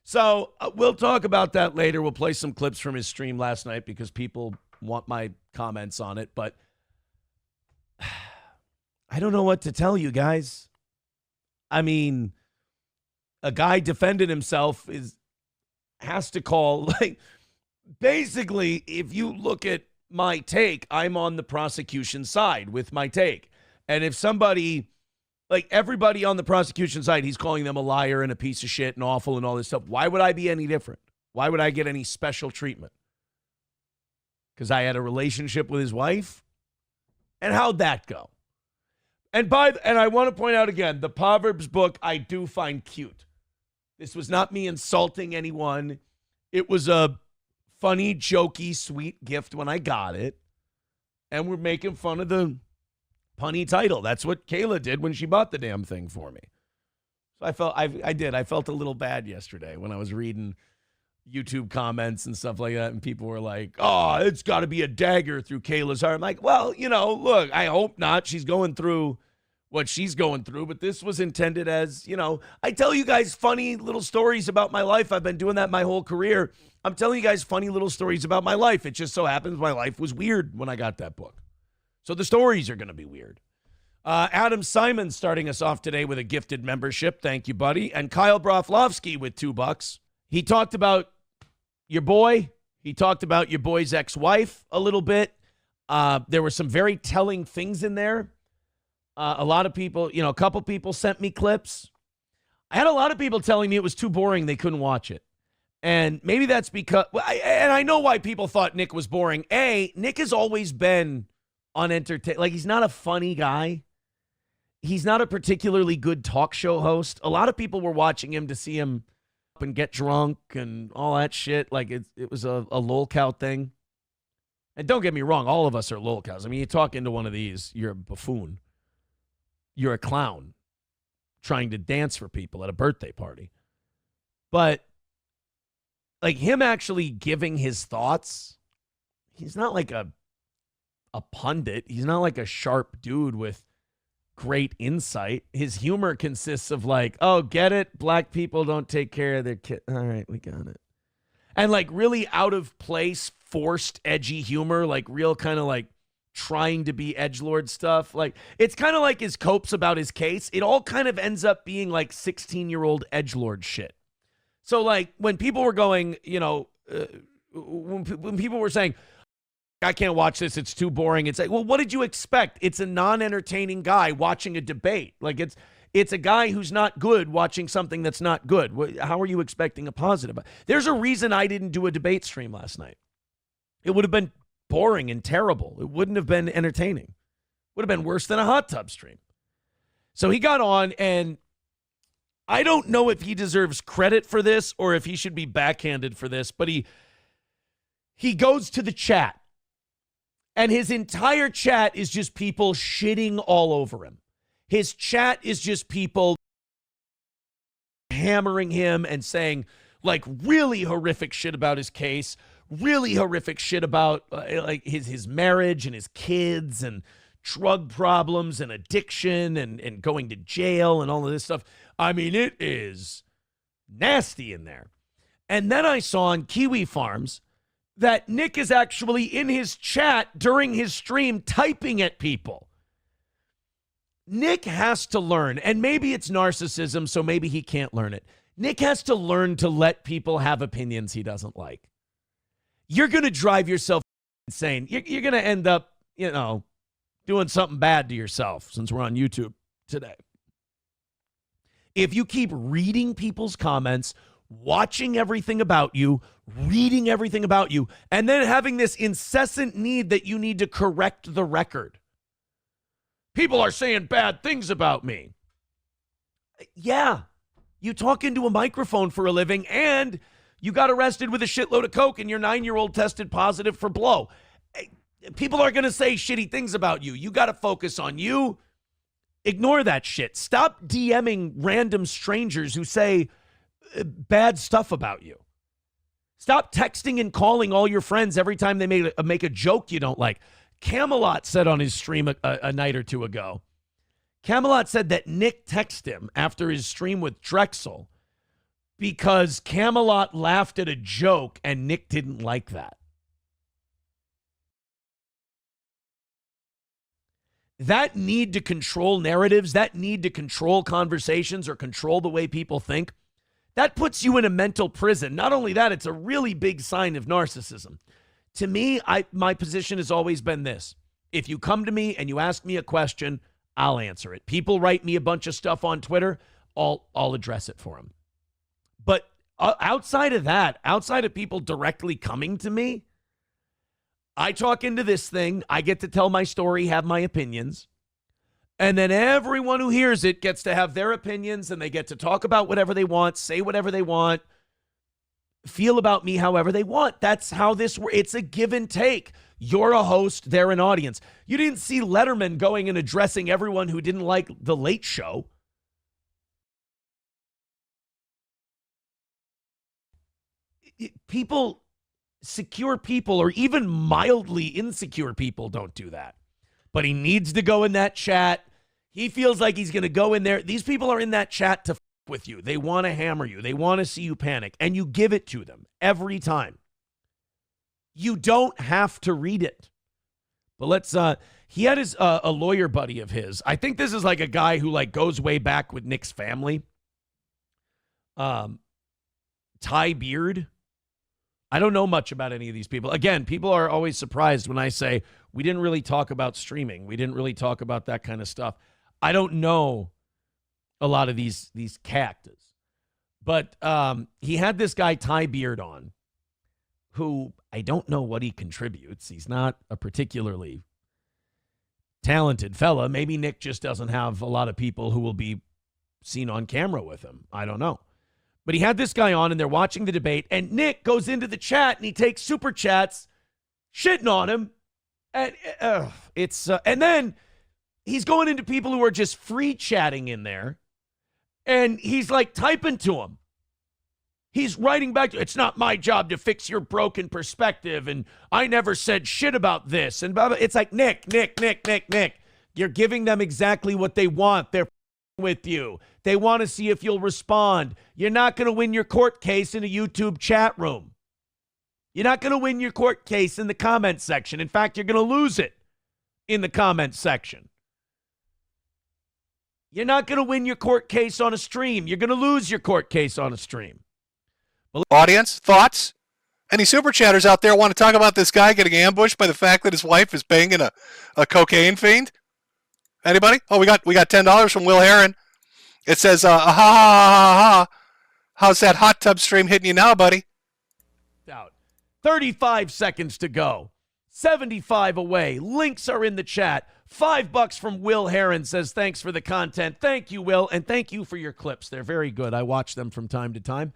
So we'll talk about that later. We'll play some clips from his stream last night because people want my comments on it. But I don't know what to tell you guys. I mean, a guy defending himself has to call, like, basically, if you look at my take, I'm on the prosecution side with my take. And if somebody, like everybody on the prosecution side, he's calling them a liar and a piece of shit and awful and all this stuff. Why would I be any different? Why would I get any special treatment? Because I had a relationship with his wife? And how'd that go? And I want to point out again, the Proverbs book I do find cute. This was not me insulting anyone. It was a funny, jokey, sweet gift when I got it. And we're making fun of the punny title. That's what Kayla did when she bought the damn thing for me. So I felt a little bad yesterday when I was reading YouTube comments and stuff like that, and people were like, oh, it's got to be a dagger through Kayla's heart. I'm like, well, look, I hope not. She's going through what she's going through, but this was intended as, I tell you guys funny little stories about my life. I've been doing that my whole career. I'm telling you guys funny little stories about my life. It just so happens my life was weird when I got that book. So the stories are going to be weird. Adam Simon starting us off today with a gifted membership. Thank you, buddy. And Kyle Broflovsky with $2. He talked about your boy. He talked about your boy's ex-wife a little bit. There were some very telling things in there. A lot of people, a couple people sent me clips. I had a lot of people telling me it was too boring. They couldn't watch it. And maybe that's because, and I know why people thought Nick was boring. Nick has always been unentertaining. Like, he's not a funny guy. He's not a particularly good talk show host. A lot of people were watching him to see him up and get drunk and all that shit. Like, it was a lolcow thing. And don't get me wrong, all of us are lolcows. I mean, you talk into one of these, you're a buffoon. You're a clown trying to dance for people at a birthday party. But, like, him actually giving his thoughts, he's not like a pundit. He's not like a sharp dude with great insight. His humor consists of like, oh, get it? Black people don't take care of their kids. All right, we got it. And like really out of place, forced, edgy humor, like real kind of like trying to be edgelord stuff. Like, it's kind of like his copes about his case. It all kind of ends up being like 16-year-old edgelord shit. So like when people were going, when people were saying, I can't watch this, it's too boring. It's like, well, what did you expect? It's a non-entertaining guy watching a debate. Like it's a guy who's not good watching something that's not good. How are you expecting a positive? There's a reason I didn't do a debate stream last night. It would have been boring and terrible. It wouldn't have been entertaining. It would have been worse than a hot tub stream. So he got on, and I don't know if he deserves credit for this or if he should be backhanded for this, but he goes to the chat, and his entire chat is just people shitting all over him. His chat is just people hammering him and saying like really horrific shit about his case, really horrific shit about like his marriage and his kids and drug problems and addiction and going to jail and all of this stuff. I mean, it is nasty in there. And then I saw on Kiwi Farms that Nick is actually in his chat during his stream typing at people. Nick has to learn, and maybe it's narcissism, so maybe he can't learn it. Nick has to learn to let people have opinions he doesn't like. You're going to drive yourself insane. You're going to end up, doing something bad to yourself, since we're on YouTube today. If you keep reading people's comments, watching everything about you, reading everything about you, and then having this incessant need that you need to correct the record. People are saying bad things about me. Yeah, you talk into a microphone for a living, and you got arrested with a shitload of coke, and your 9-year-old tested positive for blow. People are going to say shitty things about you. You got to focus on you. Ignore that shit. Stop DMing random strangers who say bad stuff about you. Stop texting and calling all your friends every time they make a joke you don't like. Camelot said on his stream a night or two ago, Camelot said that Nick texted him after his stream with Drexel because Camelot laughed at a joke and Nick didn't like that. That need to control narratives, that need to control conversations or control the way people think, that puts you in a mental prison. Not only that, it's a really big sign of narcissism. To me, my position has always been this. If you come to me and you ask me a question, I'll answer it. People write me a bunch of stuff on Twitter, I'll address it for them. But outside of that, outside of people directly coming to me, I talk into this thing. I get to tell my story, have my opinions. And then everyone who hears it gets to have their opinions, and they get to talk about whatever they want, say whatever they want, feel about me however they want. That's how this works. It's a give and take. You're a host, they're an audience. You didn't see Letterman going and addressing everyone who didn't like The Late Show. People, secure people, or even mildly insecure people don't do that. But he needs to go in that chat. He feels like he's going to go in there. These people are in that chat to f with you. They want to hammer you. They want to see you panic. And you give it to them every time. You don't have to read it. But let's, he had his, a lawyer buddy of his. I think this is like a guy who like goes way back with Nick's family. Ty Beard. I don't know much about any of these people. Again, people are always surprised when I say, we didn't really talk about streaming. We didn't really talk about that kind of stuff. I don't know a lot of these cactus. But he had this guy, Ty Beard, on, who I don't know what he contributes. He's not a particularly talented fella. Maybe Nick just doesn't have a lot of people who will be seen on camera with him. I don't know. But he had this guy on, and they're watching the debate, and Nick goes into the chat, and he takes super chats, shitting on him, and and then he's going into people who are just free chatting in there, and he's like typing to him. He's writing back to, it's not my job to fix your broken perspective, and I never said shit about this, and blah, blah. It's like, Nick. You're giving them exactly what they want. They're with you. They want to see if you'll respond. You're not going to win your court case in a YouTube chat room. You're not going to win your court case in the comment section. In fact, you're going to lose it in the comment section. You're not going to win your court case on a stream. You're going to lose your court case on a stream. Audience, thoughts? Any super chatters out there want to talk about this guy getting ambushed by the fact that his wife is banging a cocaine fiend? Anybody? Oh, we got $10 from Will Heron. It says, how's that hot tub stream hitting you now, buddy? Out. 35 seconds to go. 75 away. Links are in the chat. $5 from Will Heron says, thanks for the content. Thank you, Will, and thank you for your clips. They're very good. I watch them from time to time.